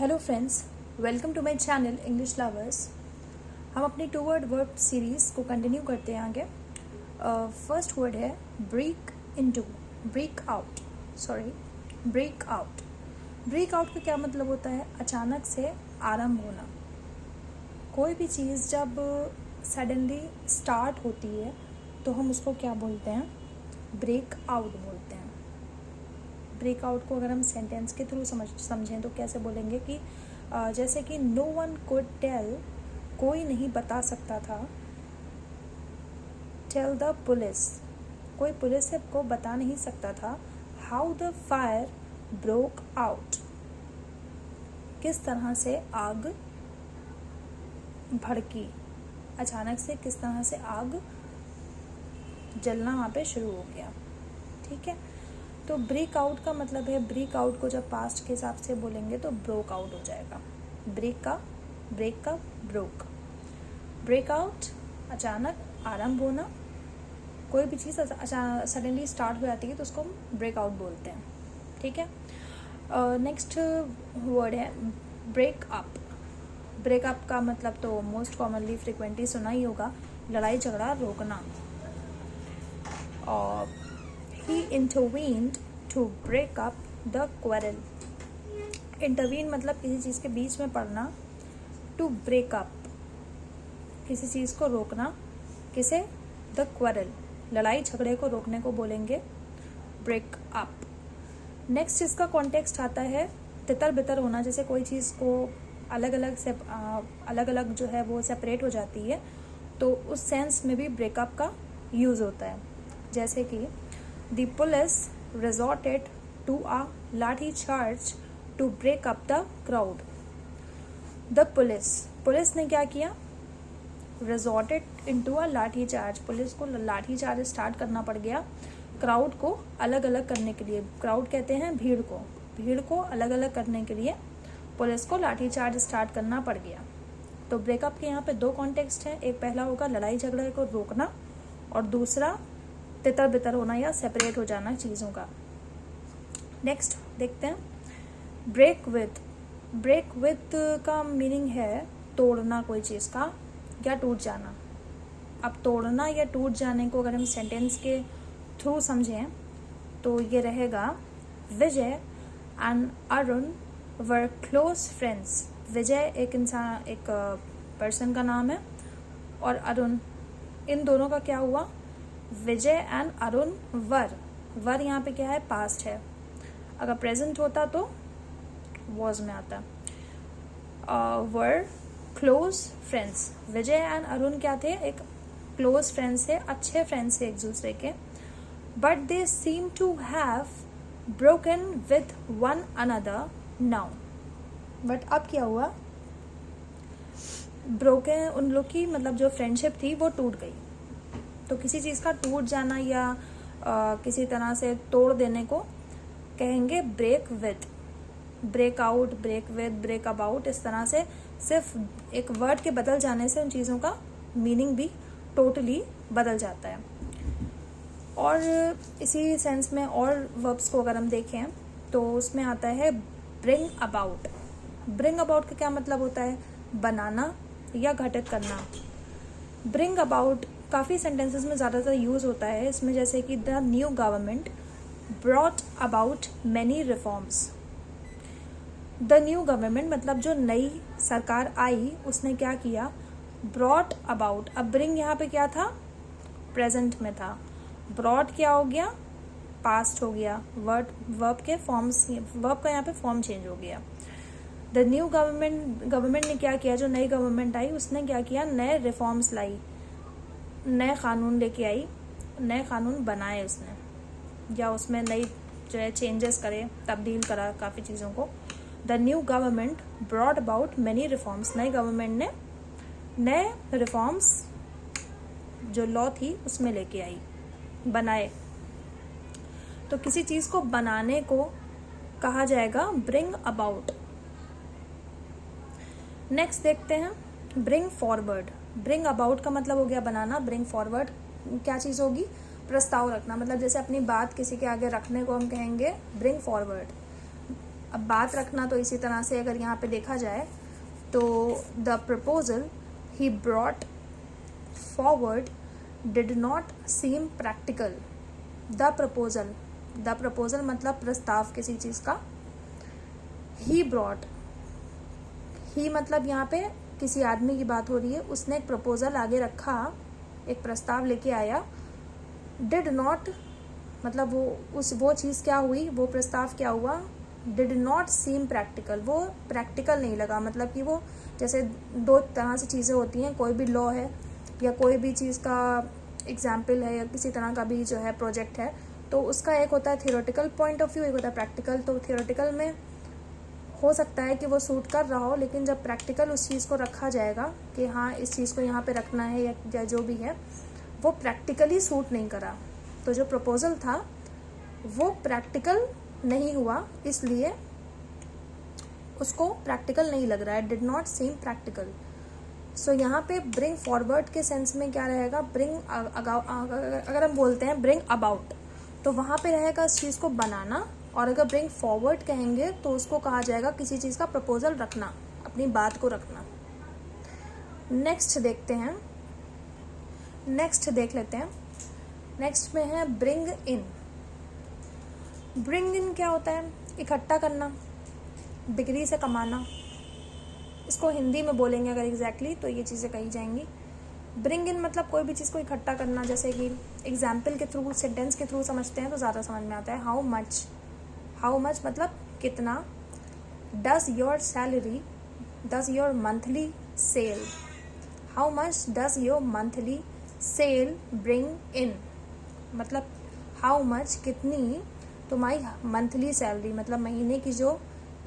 Hello friends, welcome to my channel English lovers. हम अपनी 2 word word series को continue करते हैं आगे। फर्स्ट वर्ड है break into, break out, break out. Break out का क्या मतलब होता है? अचानक से आरंभ होना। कोई भी चीज़ जब सडनली स्टार्ट होती है तो हम उसको क्या बोलते हैं? ब्रेक आउट बोलते हैं। ब्रेक आउट को अगर हम सेंटेंस के थ्रू समझें तो कैसे बोलेंगे कि जैसे कि नो वन कुड टेल, कोई नहीं बता सकता था। टेल द पुलिस, कोई पुलिस को बता नहीं सकता था। How the fire broke out, किस तरह से आग भड़की, अचानक से किस तरह से आग जलना वहाँ पे शुरू हो गया। ठीक है, तो ब्रेक आउट का मतलब है, ब्रेक आउट को जब पास्ट के हिसाब से बोलेंगे तो ब्रोक आउट हो जाएगा। ब्रेक का ब्रोक। ब्रेक आउट अचानक आरंभ होना। कोई भी चीज़ सडनली स्टार्ट हो जाती है तो उसको हम ब्रेक आउट बोलते हैं। ठीक है, नेक्स्ट वर्ड है ब्रेक अप। ब्रेक अप का मतलब तो मोस्ट कॉमनली फ्रिक्वेंटली सुना ही होगा, लड़ाई झगड़ा रोकना। और he intervened to break up the quarrel. intervene मतलब किसी चीज़ के बीच में पड़ना। to break up किसी चीज़ को रोकना। किसे? the quarrel, लड़ाई झगड़े को रोकने को बोलेंगे break up. नेक्स्ट इसका कॉन्टेक्स्ट आता है तितर बितर होना। जैसे कोई चीज़ को अलग अलग जो है वो सेपरेट हो जाती है तो उस सेंस में भी ब्रेकअप का यूज़ होता है। जैसे कि The police resorted to a lathi charge to break up the crowd. The police ने क्या किया? Resorted into a लाठी चार्ज, पुलिस को लाठी चार्ज स्टार्ट करना पड़ गया क्राउड को अलग अलग करने के लिए। क्राउड कहते हैं भीड़ को अलग अलग करने के लिए पुलिस को लाठी चार्ज स्टार्ट करना पड़ गया। तो ब्रेकअप के यहाँ पे 2 कॉन्टेक्स्ट हैं। एक पहला होगा लड़ाई झगड़े को रोकना और दूसरा तितर बितर होना या सेपरेट हो जाना चीज़ों का। नेक्स्ट देखते हैं ब्रेक विथ का मीनिंग है तोड़ना कोई चीज़ का या टूट जाना। अब तोड़ना या टूट जाने को अगर हम सेंटेंस के थ्रू समझें तो ये रहेगा Vijay and Arun were close friends. Vijay एक पर्सन का नाम है और अरुण, इन दोनों का क्या हुआ? विजय एंड अरुण वर यहाँ पे क्या है? पास्ट है। अगर प्रेजेंट होता तो वॉज में आता। Were close friends, Vijay and Arun क्या थे? एक क्लोज फ्रेंड्स थे, अच्छे फ्रेंड्स थे एक दूसरे के। But they seem to have broken with one another now. बट अब क्या हुआ? ब्रोकन, उन लोग की मतलब जो फ्रेंडशिप थी वो टूट गई। तो किसी चीज़ का टूट जाना या किसी तरह से तोड़ देने को कहेंगे break with. Break out, break with, break about, इस तरह से सिर्फ एक वर्ड के बदल जाने से उन चीज़ों का मीनिंग भी टोटली बदल जाता है। और इसी सेंस में और वर्ब्स को अगर हम देखें तो उसमें आता है ब्रिंग अबाउट। ब्रिंग अबाउट का क्या मतलब होता है? बनाना या घटित करना। ब्रिंग अबाउट काफ़ी सेंटेंसेस में ज़्यादातर यूज़ होता है इसमें, जैसे कि the new government brought about many reforms. The new government मतलब जो नई सरकार आई उसने क्या किया? Brought about. अब ब्रिंग यहाँ पे क्या था? प्रेजेंट में था। ब्रॉट क्या हो गया? पास्ट हो गया। वर्ब का यहाँ पे फॉर्म चेंज हो गया। द न्यू गवर्नमेंट ने क्या किया? जो नई गवर्नमेंट आई उसने क्या किया? नए रिफॉर्म्स लाई, नए कानून लेके आई, नए कानून बनाए उसने, या उसमें नई जो है चेंजेस करे, तब्दील करा काफ़ी चीज़ों को। The new government brought about many reforms. नई गवर्नमेंट ने नए रिफॉर्म्स जो लॉ थी उसमें लेके आई, बनाए। तो किसी चीज़ को बनाने को कहा जाएगा ब्रिंग अबाउट। नेक्स्ट देखते हैं ब्रिंग फॉरवर्ड। ब्रिंग अबाउट का मतलब हो गया बनाना। ब्रिंग फॉरवर्ड क्या चीज़ होगी? प्रस्ताव रखना। मतलब जैसे अपनी बात किसी के आगे रखने को हम कहेंगे ब्रिंग फॉरवर्ड। अब बात रखना तो इसी तरह से अगर यहाँ पे देखा जाए तो the proposal he brought forward did not seem practical. The proposal मतलब प्रस्ताव किसी चीज़ का। ही ब्रॉट, ही मतलब यहाँ पे किसी आदमी की बात हो रही है, उसने एक प्रपोजल आगे रखा, एक प्रस्ताव लेके आया। डिड नॉट मतलब वो चीज़ क्या हुई, वो प्रस्ताव क्या हुआ, डिड नॉट सीम प्रैक्टिकल, वो प्रैक्टिकल नहीं लगा। मतलब कि वो जैसे दो तरह से चीज़ें होती हैं, कोई भी लॉ है या कोई भी चीज़ का एग्जाम्पल है या किसी तरह का भी जो है प्रोजेक्ट है, तो उसका एक होता है थियोरेटिकल पॉइंट ऑफ व्यू, एक होता है प्रैक्टिकल। तो थियोरेटिकल में हो सकता है कि वो सूट कर रहा हो, लेकिन जब प्रैक्टिकल उस चीज़ को रखा जाएगा कि हाँ इस चीज़ को यहाँ पे रखना है या जो भी है, वो प्रैक्टिकली सूट नहीं करा। तो जो प्रपोजल था वो प्रैक्टिकल नहीं हुआ, इसलिए उसको प्रैक्टिकल नहीं लग रहा है, डिड नॉट सीम प्रैक्टिकल। सो यहाँ पे ब्रिंग फॉरवर्ड के सेंस में क्या रहेगा, ब्रिंग अगर हम बोलते हैं ब्रिंग अबाउट, तो वहाँ पे रहेगा इस चीज़ को बनाना, और अगर ब्रिंग फॉरवर्ड कहेंगे तो उसको कहा जाएगा किसी चीज़ का प्रपोजल रखना, अपनी बात को रखना। नेक्स्ट देख लेते हैं। नेक्स्ट में है ब्रिंग इन। ब्रिंग इन क्या होता है, इकट्ठा करना, बिक्री से कमाना। इसको हिंदी में बोलेंगे अगर एग्जैक्टली तो ये चीज़ें कही जाएंगी। ब्रिंग इन मतलब कोई भी चीज़ को इकट्ठा करना, जैसे कि एग्जाम्पल के थ्रू, सेंटेंस के थ्रू समझते हैं तो ज़्यादा समझ में आता है। हाउ मच मतलब कितना। Does your monthly cell, how much does your monthly cell bring in, मतलब हाउ मच कितनी तुम्हारी मंथली सैलरी, मतलब महीने की जो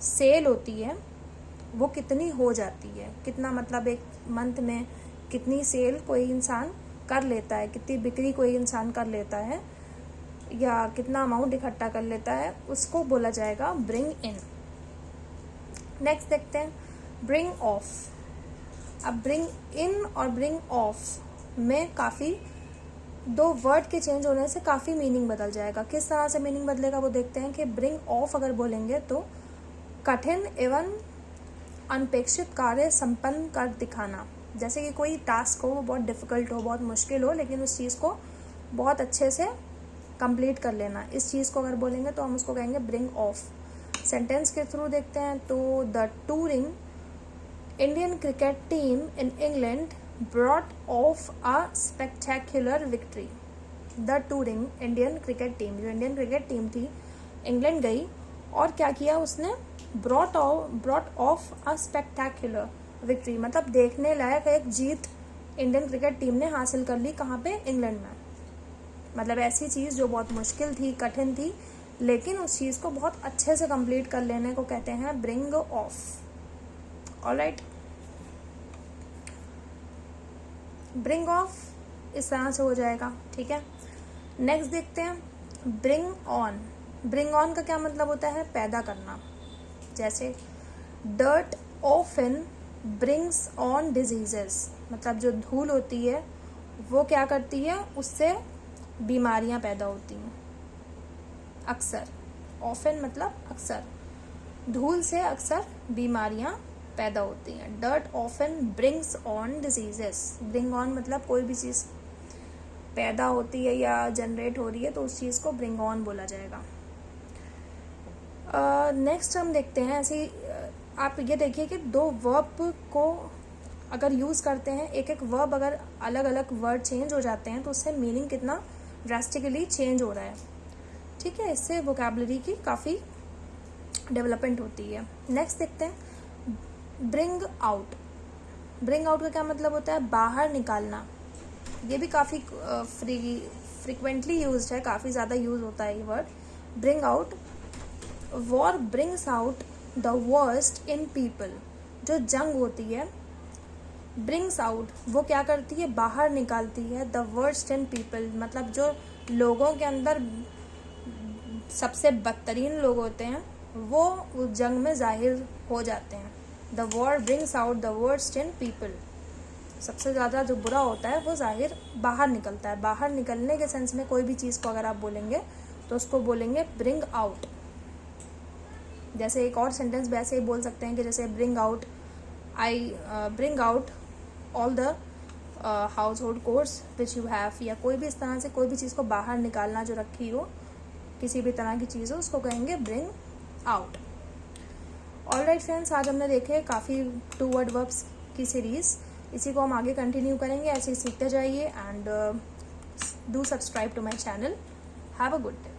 सेल होती है वो कितनी हो जाती है। कितना मतलब एक मंथ में कितनी सेल कोई इंसान कर लेता है, कितनी बिक्री कोई इंसान कर लेता है, या कितना अमाउंट इकट्ठा कर लेता है, उसको बोला जाएगा ब्रिंग इन। नेक्स्ट देखते हैं ब्रिंग ऑफ। अब ब्रिंग इन और ब्रिंग ऑफ में काफ़ी दो वर्ड के चेंज होने से काफ़ी मीनिंग बदल जाएगा। किस तरह से मीनिंग बदलेगा वो देखते हैं कि ब्रिंग ऑफ अगर बोलेंगे तो कठिन एवं अनपेक्षित कार्य संपन्न कर दिखाना। जैसे कि कोई टास्क हो, वो बहुत डिफ़िकल्ट हो, बहुत मुश्किल हो, लेकिन उस चीज़ को बहुत अच्छे से कंप्लीट कर लेना, इस चीज़ को अगर बोलेंगे तो हम उसको कहेंगे ब्रिंग ऑफ। सेंटेंस के थ्रू देखते हैं तो the touring Indian cricket team in England brought of a spectacular victory. The touring Indian cricket team, जो इंडियन क्रिकेट टीम थी, इंग्लैंड गई और क्या किया उसने, brought of a spectacular victory, मतलब देखने लायक एक जीत इंडियन क्रिकेट टीम ने हासिल कर ली। कहाँ पे, इंग्लैंड में। मतलब ऐसी चीज़ जो बहुत मुश्किल थी, कठिन थी, लेकिन उस चीज़ को बहुत अच्छे से कंप्लीट कर लेने को कहते हैं bring of. Alright, bring of इस तरह से हो जाएगा, ठीक है। नेक्स्ट देखते हैं ब्रिंग ऑन। ब्रिंग ऑन का क्या मतलब होता है, पैदा करना। जैसे dirt often brings on diseases, मतलब जो धूल होती है वो क्या करती है, उससे बीमारियां पैदा होती हैं अक्सर। ऑफन मतलब अक्सर, धूल से अक्सर बीमारियां पैदा होती हैं। Dirt often brings on diseases. Bring on मतलब कोई भी चीज़ पैदा होती है या जनरेट हो रही है तो उस चीज़ को ब्रिंग ऑन बोला जाएगा। नेक्स्ट हम देखते हैं, ऐसे आप ये देखिए कि दो वर्ब को अगर यूज़ करते हैं, एक एक वर्ब अगर अलग अलग वर्ड चेंज हो जाते हैं तो उससे मीनिंग कितना ड्रास्टिकली चेंज हो रहा है, ठीक है। इससे वोकैबुलरी की काफ़ी डेवलपमेंट होती है। नेक्स्ट देखते हैं ब्रिंग आउट। ब्रिंग आउट का क्या मतलब होता है, बाहर निकालना। ये भी काफ़ी फ्रीक्वेंटली यूज्ड है, काफ़ी ज़्यादा यूज़ होता है ये word bring out. War brings out the worst in people. जो जंग होती है, ब्रिंग्स आउट वो क्या करती है, बाहर निकालती है द वर्स्ट इन पीपल, मतलब जो लोगों के अंदर सबसे बदतरीन लोग होते हैं वो उस जंग में जाहिर हो जाते हैं। The war brings out the worst in people, सबसे ज़्यादा जो बुरा होता है वो जाहिर बाहर निकलता है। बाहर निकलने के सेंस में कोई भी चीज़ को अगर आप बोलेंगे तो उसको बोलेंगे ब्रिंग आउट। जैसे एक और सेंटेंस वैसे ही बोल सकते हैं कि जैसे bring out all the house hold course which you have, या कोई भी इस तरह से कोई भी चीज़ को बाहर निकालना जो रखी हो, किसी भी तरह की चीज़ हो, उसको कहेंगे ब्रिंग आउट। ऑलराइट फ्रेंड्स, आज हमने देखे काफ़ी 2 वर्ड वर्ब्स की सीरीज़, इसी को हम आगे कंटिन्यू करेंगे, ऐसे ही सीखते जाइए and do subscribe to my channel. Have a good day.